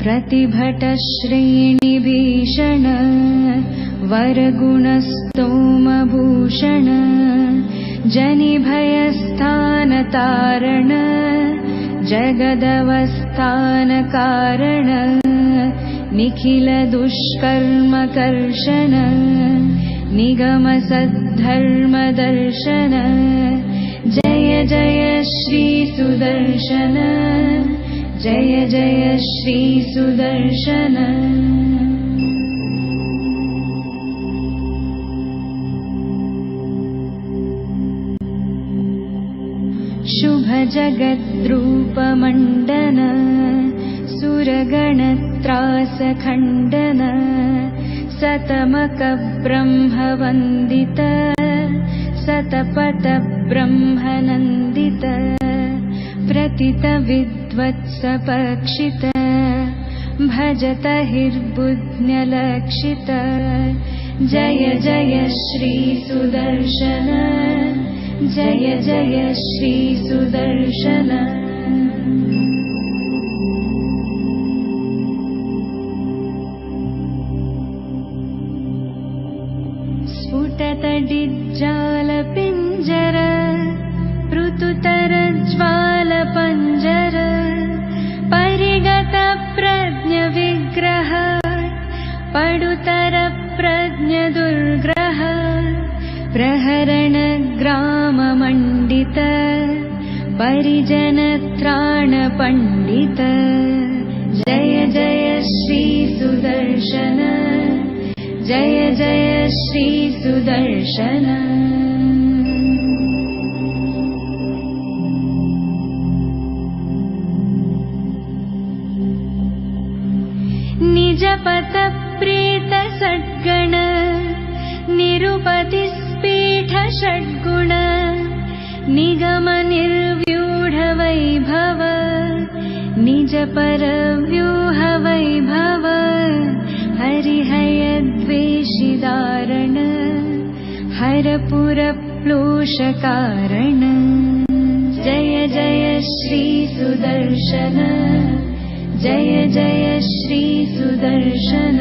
प्रतिभटश्रेणिभीषण वरगुणस्तोमभूषण जनिभयस्थानतारण जगदवस्थानकारण निखिलदुष्कर्मकर्षण निगमसद्धर्मदर्शन जय जय श्री सुदर्शन जय जय श्री सुदर्शन। शुभ जगद्रूपमण्डन सुरगणत्रासखण्डन सतमकब्रह्मवन्दित सतपथब्रह्मनन्दित प्रतितविद्वत्सपक्षित भजत हिर्बुध्न्यलक्षित जय जय श्री सुदर्शन जय जय श्री सुदर्शन। स्फुटतडिज्जालपिञ्जर पृथुतरज्वालपञ्जर परिगतप्रज्ञविग्रह पडुतरप्रज्ञदुर्ग्रह प्रहरणग्राममण्डित परिजनत्राणपण्डित जय जय श्री सुदर्शन जय जय श्री सुदर्शन। निजपतप्रीत षड्गण निरुपतिस्पीठ षड्गुण निगम निर्व्यूढ वैभव निजपरव्यूह वैभव हरिहयद्वेषिदारण हरपुरप्लूषकारण जय जय श्री सुदर्शन जय जय श्री सुदर्शन।